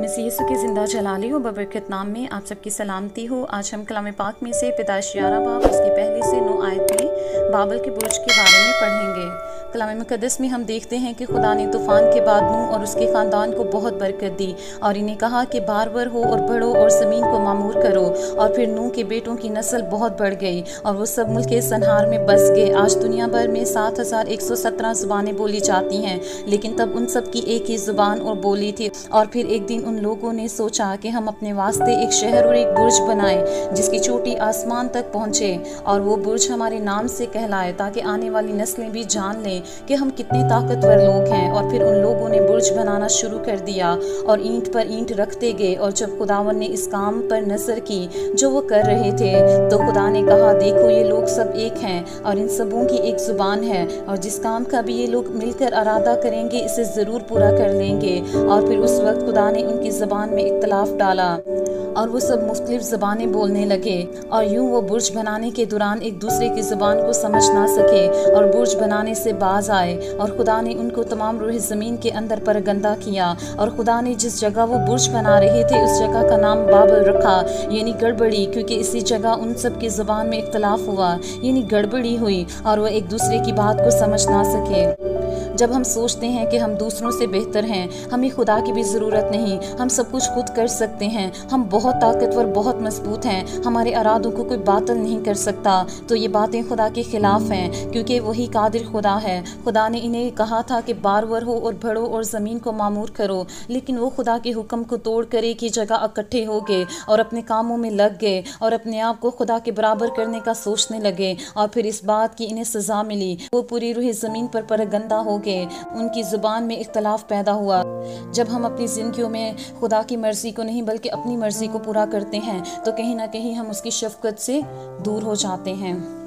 मसीह यीशु की ज़िंदा जलाली हो बबरकत नाम में आप सबकी सलामती हो। आज हम कलाम पाक में से पैदाइश 11 बाब उसकी पहली से 9 आयत में बाबल के बुर्ज के बारे में पढ़ेंगे। कलाम मुकद्दस में हम देखते हैं कि खुदा ने तूफ़ान के बाद नूह और उसके ख़ानदान को बहुत बरकत दी और इन्हें कहा कि बारवर हो और बढ़ो और ज़मीन को मामूर करो। और फिर नूह के बेटों की नस्ल बहुत बढ़ गई और वो सब मुल्क के सनहार में बस गए। आज दुनिया भर में 7117 ज़ुबानें बोली जाती हैं, लेकिन तब उन सब की एक ही ज़ुबान और बोली थी। और फिर एक दिन उन लोगों ने सोचा कि हम अपने वास्ते एक शहर और एक बुर्ज बनाएं जिसकी चोटी आसमान तक पहुँचे और वो बुर्ज हमारे नाम से कहलाए, ताकि आने वाली नस्लें भी जान लें कि हम कितने ताकतवर लोग हैं। और फिर उन लोगों ने बुर्ज बनाना शुरू कर दिया और ईंट पर ईंट रखते गए। और जब खुदावन ने इस काम पर नजर की जो वो कर रहे थे, तो खुदा ने कहा, देखो ये लोग सब एक हैं और इन सबों की एक जुबान है, और जिस काम का भी ये लोग मिलकर इरादा करेंगे इसे ज़रूर पूरा कर लेंगे। और फिर उस वक्त खुदा ने उनकी ज़बान में इख्तलाफ डाला और वो सब मुख्तलिफ ज़बानें बोलने लगे। और यूं वो बुर्ज बनाने के दौरान एक दूसरे की ज़बान को समझ ना सके और बुर्ज बनाने से बाज आए। और खुदा ने उनको तमाम रूह ज़मीन के अंदर परगंदा किया। और खुदा ने जिस जगह वो बुर्ज बना रहे थे उस जगह का नाम बाबल रखा, यानी गड़बड़ी, क्योंकि इसी जगह उन सब की ज़बान में इख्तलाफ हुआ, यानी गड़बड़ी हुई और वह एक दूसरे की बात को समझ ना सके। जब हम सोचते हैं कि हम दूसरों से बेहतर हैं, हमें खुदा की भी ज़रूरत नहीं, हम सब कुछ खुद कर सकते हैं, हम बहुत ताकतवर, बहुत मजबूत हैं, हमारे इरादों को कोई बातिल नहीं कर सकता, तो ये बातें खुदा के ख़िलाफ़ हैं, क्योंकि वही कादिर खुदा है। खुदा ने इन्हें कहा था कि बारवर हो और बढ़ो और ज़मीन को मामूर करो, लेकिन वो खुदा के हुक्म को तोड़ कर एक ही जगह इकट्ठे हो गए और अपने कामों में लग गए और अपने आप को खुदा के बराबर करने का सोचने लगे। और फिर इस बात की इन्हें सज़ा मिली, वो पूरी रूह ज़मीन पर परगंदा हो गए, उनकी ज़ुबान में इख्तलाफ पैदा हुआ। जब हम अपनी ज़िंदगियों में खुदा की मर्ज़ी को नहीं बल्कि अपनी मर्ज़ी को पूरा करते हैं, तो कहीं ना कहीं हम उसकी शफ़क़त से दूर हो जाते हैं।